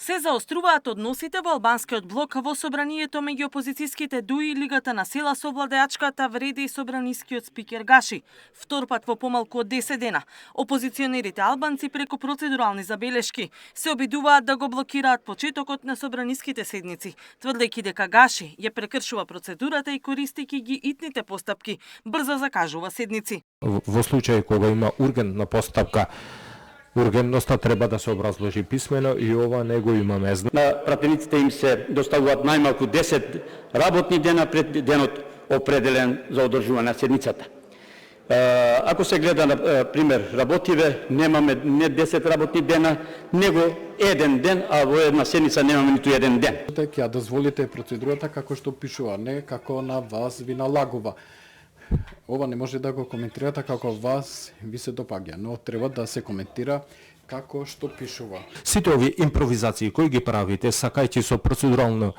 Се заоструваат односите во албанскиот блок во собранието меѓу опозицијските ДУИ и Лигата на села со владеачката вреди и собранискиот спикер Гаши. Втор пат во помалку од 10 дена. Опозиционерите албанци преку процедурални забелешки се обидуваат да го блокираат почетокот на собраниските седници, тврдејќи дека Гаши ја прекршува процедурата и користејќи ги итните постапки, брзо закажува седници. Во случај кога има ургентна постапка, ургентноста треба да се образложи писмено и ова не го имаме. На пратениците им се доставуваат најмалку 10 работни дена пред денот определен за одржување на седницата. Ако се гледа на пример работиве, немаме не 10 работни дена, него еден ден, а во една седница немаме ниту еден ден. Ќе дозволите процедурата како што пишува, не како на вас ви налагува. Ова не може да го коментирате како вас ви се допаѓа, но треба да се коментира како што пишува. Сите овие импровизации кои ги правите, сакајќи со процедурално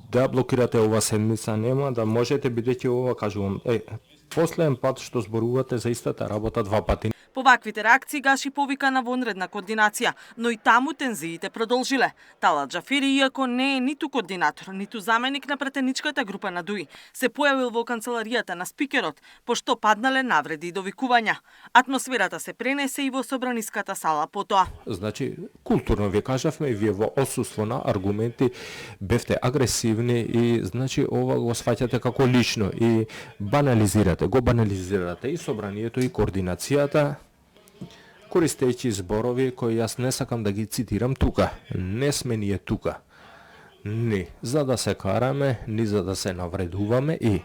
да блокирате ова седница, нема да можете, бидејќи ова кажувам. Последен пат што зборувате за истата работа два пати. По ваквите реакции Гаши повика на вонредна координација, но и таму тензиите продолжиле. Талат Џафери, иако не е ниту координатор, ниту заменик на пратеничката група на ДУИ, се појавил во канцеларијата на спикерот, пошто паднале навреди и довикувања. Атмосферата се пренесе и во собраниската сала потоа. Значи, културно ви кажавме, вие во отсуство на аргументи бевте агресивни и значи ова го сваќате како лично и го банализирате и собранието и координацијата, користејќи зборови кои јас не сакам да ги цитирам тука. Не сме ние тука. Ни за да се караме, ни за да се навредуваме и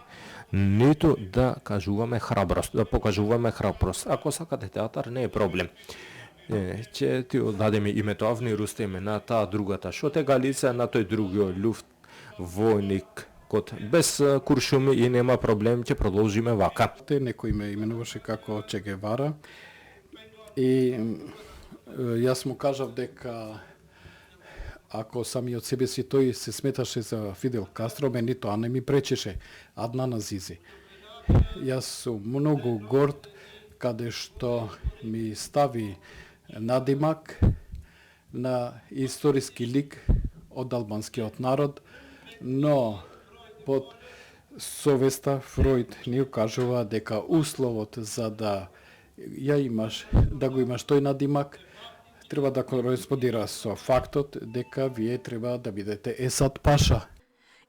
ниту да кажуваме храброст, да покажуваме храброст. Ако сакате театар, не е проблем. Ќе ти одадеме името Авни Рустеме на таа другата Шотегалица, на тој другиот люфт војник без куршуми и нема проблем, ќе продолжиме вака. Некој ме именуваше како Че Гевара и јас му кажав дека ако сами од себе си тој се сметаше за Фидел Кастро, мене тоа не ми пречеше, Аднан Азизи. Јас сум многу горд каде што ми стави надимак на историски лик од албанскиот народ, но под совеста Фројд ни кажува дека условот за да го имаш тој надимак треба да кореспондира со фактот дека вие треба да бидете Есад Паша.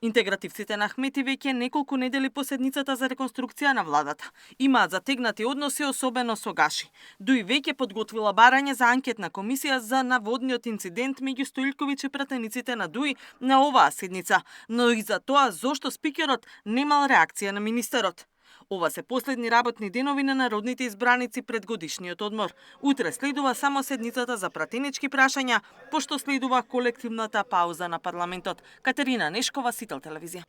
Интегративците на Ахмети веќе неколку недели по седницата за реконструкција на владата. Имаат затегнати односи, особено со Гаши. ДУИ веќе подготвила барање за анкетна комисија за наводниот инцидент меѓу Стојлковиќ и пратениците на ДУИ на оваа седница, но и за тоа зошто спикерот немал реакција на министерот. Ова се последни работни денови на народните избраници пред годишниот одмор. Утре следува само седницата за пратенички прашања, пошто следува колективната пауза на парламентот. Катерина Нешкова, Сител телевизија.